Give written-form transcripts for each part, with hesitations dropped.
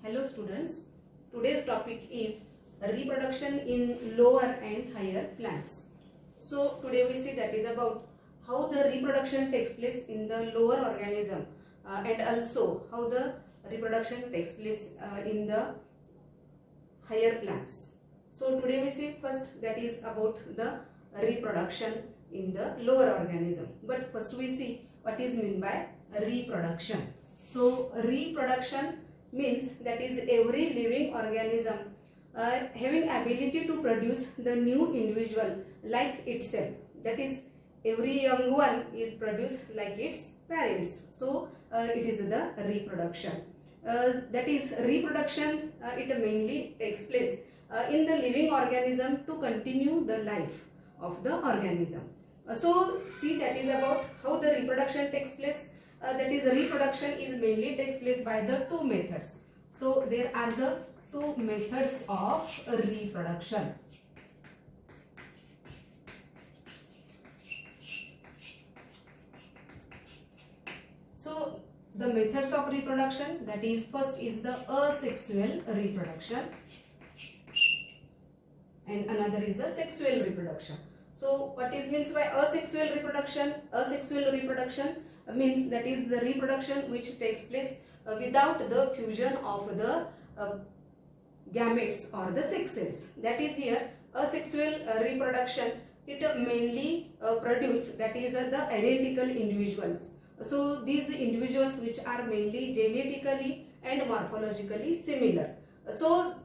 Hello students, today's topic is reproduction in lower and higher plants. So today we see that is about how the reproduction takes place in the lower organism and also how the reproduction takes place in the higher plants. So today we see first that is about the reproduction in the lower organism. But first we see what is meant by reproduction. So reproduction means that is every living organism having ability to produce the new individual like itself. That is, every young one is produced like its parents. So it is the reproduction. That is reproduction. It mainly takes place in the living organism to continue the life of the organism. So see, that is about how the reproduction takes place. That is, reproduction is mainly takes place by the two methods. So there are the two methods of reproduction. So the methods of reproduction, that is, first is the asexual reproduction and another is the sexual reproduction. So what is means by asexual reproduction? Asexual reproduction means that is the reproduction which takes place without the fusion of the gametes or the sex cells. That is, here asexual reproduction, it mainly produce, that is the identical individuals. So these individuals which are mainly genetically and morphologically similar. So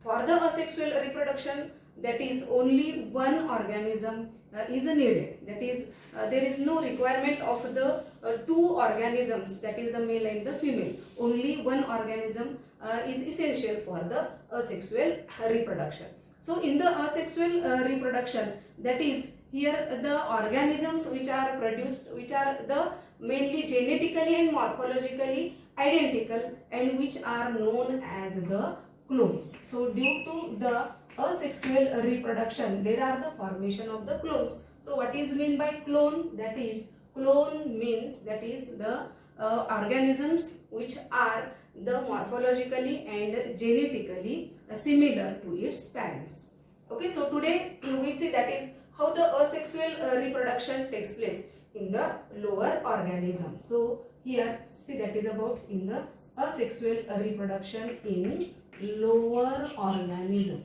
for the asexual reproduction, that is only one organism is needed. That is, there is no requirement of the two organisms, that is the male and the female. Only one organism is essential for the asexual reproduction. So in the asexual reproduction, that is, here the organisms which are produced, which are the mainly genetically and morphologically identical and which are known as the clones. So due to the asexual reproduction, there are the formation of the clones. So what is meant by clone? That is, clone means that is the organisms which are the morphologically and genetically similar to its parents. Okay, so today we see that is how the asexual reproduction takes place in the lower organism. So here see that is about in the asexual reproduction in lower organism.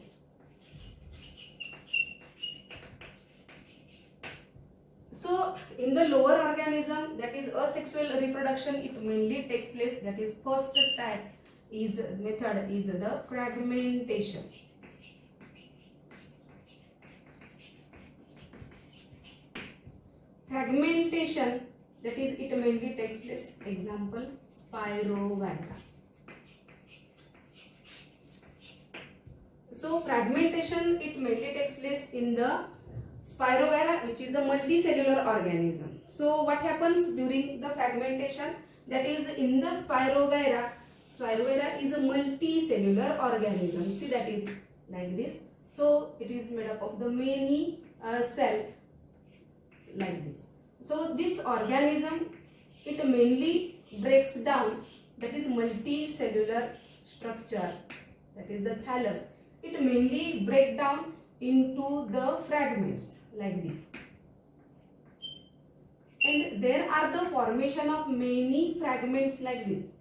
So in the lower organism, that is asexual reproduction, it mainly takes place, that is first type is method is the fragmentation. Fragmentation, that is, it mainly takes place, example Spirogyra. So fragmentation, it mainly takes place in the Spirogyra, which is the multicellular organism. So what happens during the fragmentation? That is, in the Spirogyra, Spirogyra is a multicellular organism. See, that is like this. So it is made up of the many cells like this. So this organism, it mainly breaks down, that is multicellular structure, that is the thallus. It mainly break down into the fragments like this, and there are the formation of many fragments like this.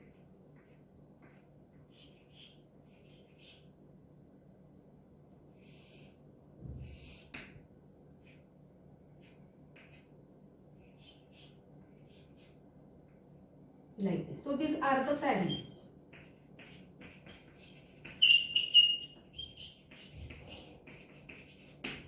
Like this. So these are the fragments.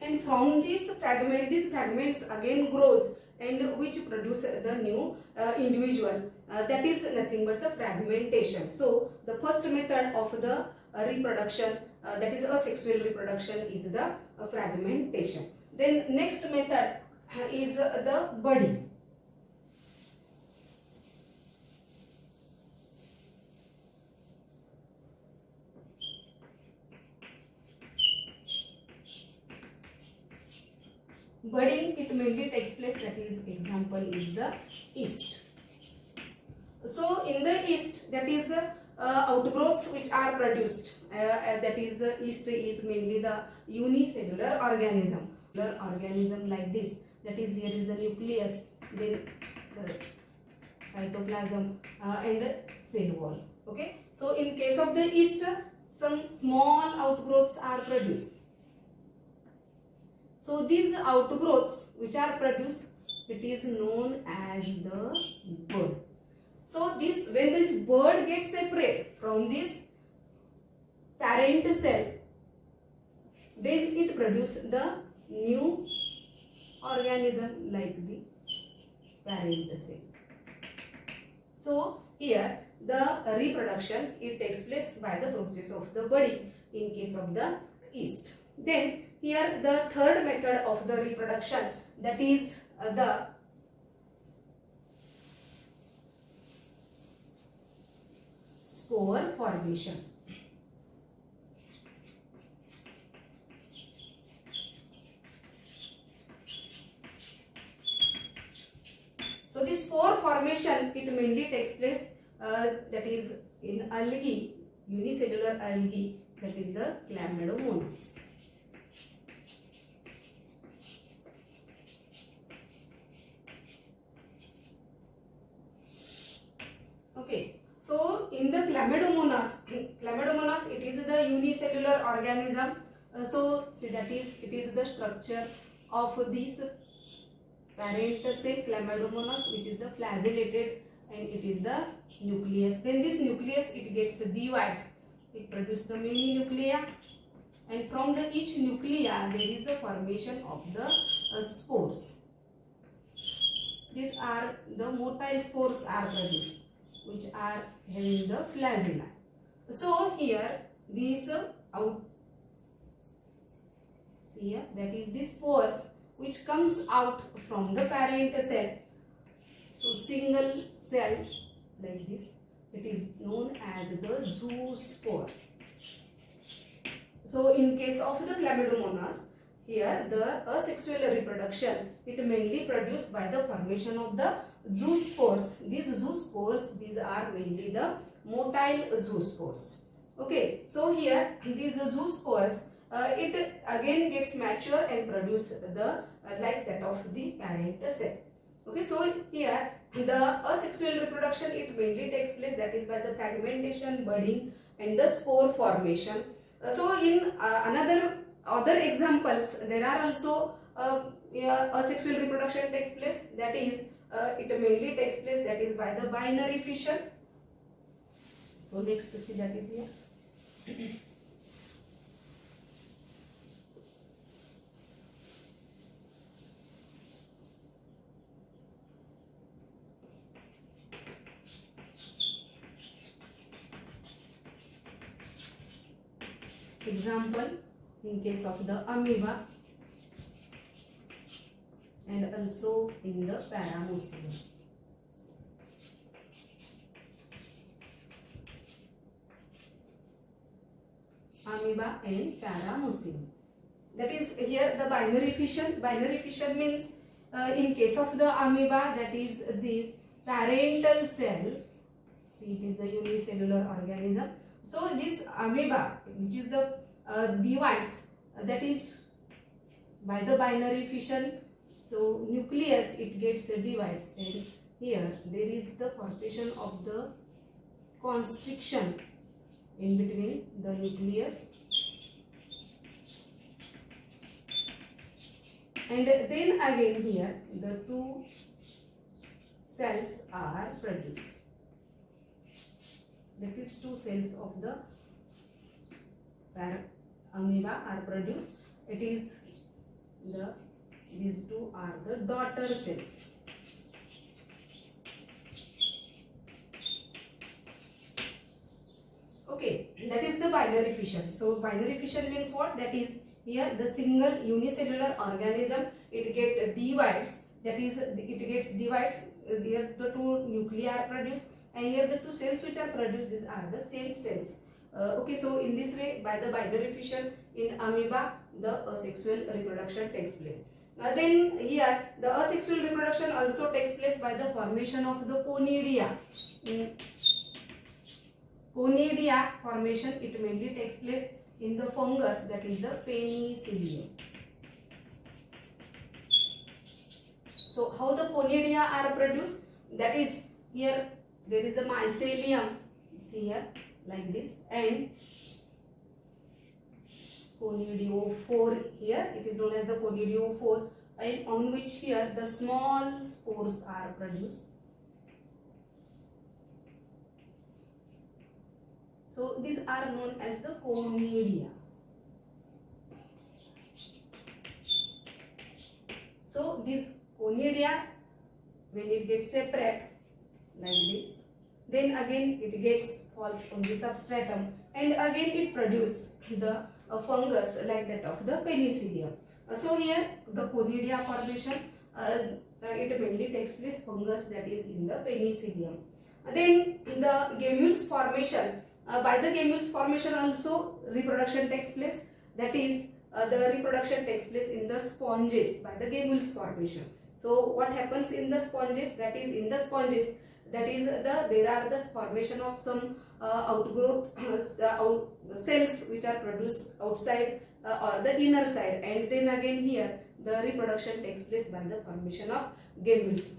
And from these fragments again grows and which produce the new individual. That is nothing but the fragmentation. So the first method of the reproduction, that is asexual reproduction, is the fragmentation. Then next method is the budding. Budding, it mainly takes place, that is, example is the yeast. So in the yeast, that is outgrowths which are produced. That is, yeast is mainly the unicellular organism. Organism like this. That is, here is the nucleus, then cytoplasm and cell wall. Okay. So in case of the yeast, some small outgrowths are produced. So these outgrowths which are produced, it is known as the bud. So this, when this bud gets separate from this parent cell, then it produces the new organism like the parent cell. So here the reproduction, it takes place by the process of the budding in case of the yeast. Then here the third method of the reproduction, that is the spore formation. So this spore formation, it mainly takes place that is in algae, unicellular algae, that is the Chlamydomonas. Okay, so in the Chlamydomonas, it is the unicellular organism. So see, that is, it is the structure of this parent cell Chlamydomonas, which is the flagellated, and it is the nucleus. Then this nucleus, it gets divides, it produces the many nuclei, and from the each nuclei there is the formation of the spores. These are the motile spores are produced, which are having the flagella. So here these see here, that is the spores which comes out from the parent cell. So single cell like this, it is known as the zoospore. So in case of the Chlamydomonas, here the asexual reproduction, it mainly produced by the formation of the zoospores. These zoospores, these are mainly the motile zoospores. Okay, so here these zoospores, it again gets mature and produce the like that of the parent cell. Okay, so here the asexual reproduction, it mainly takes place, that is by the fragmentation, budding, and the spore formation. So in other examples, there are also asexual reproduction takes place, that is it mainly takes place, that is by the binary fission. So next see, that is here. Example, in case of the amoeba and also in the Paramecium. Amoeba and Paramecium. That is here the binary fission. Binary fission means in case of the amoeba, that is this parental cell. See, it is the unicellular organism. So this amoeba, which is the divides, that is by the binary fission. So nucleus, it gets divides, and here there is the formation of the constriction in between the nucleus, and then again here the two cells are produced. That is, two cells of the amoeba are produced. It is these two are the daughter cells. Okay, that is the binary fission. So binary fission means what? That is, here the single unicellular organism, it gets divides. That is, it gets divides. Here the two nuclei are produced, and here the two cells which are produced, these are the same cells. Okay, so in this way, by the binary fission in amoeba, the asexual reproduction takes place. Then here the asexual reproduction also takes place by the formation of the conidia. conidia formation, it mainly takes place in the fungus, that is the Penicillium. So how the conidia are produced? That is, here there is a mycelium, see here like this, and conidiophore here, it is known as the conidiophore, and on which here the small spores are produced. So these are known as the conidia. So this conidia, when it gets separate like this, then again it gets falls on the substratum, and again it produce the fungus like that of the Penicillium. So here the conidia formation, it mainly takes place fungus, that is in the Penicillium. Then the gammules formation, by the gammules formation also reproduction takes place, that is the reproduction takes place in the sponges by the gammules formation. So what happens in the sponges? That is, in the sponges, that is there are the formation of some outgrowth cells which are produced outside or the inner side, and then again here the reproduction takes place by the formation of gammules.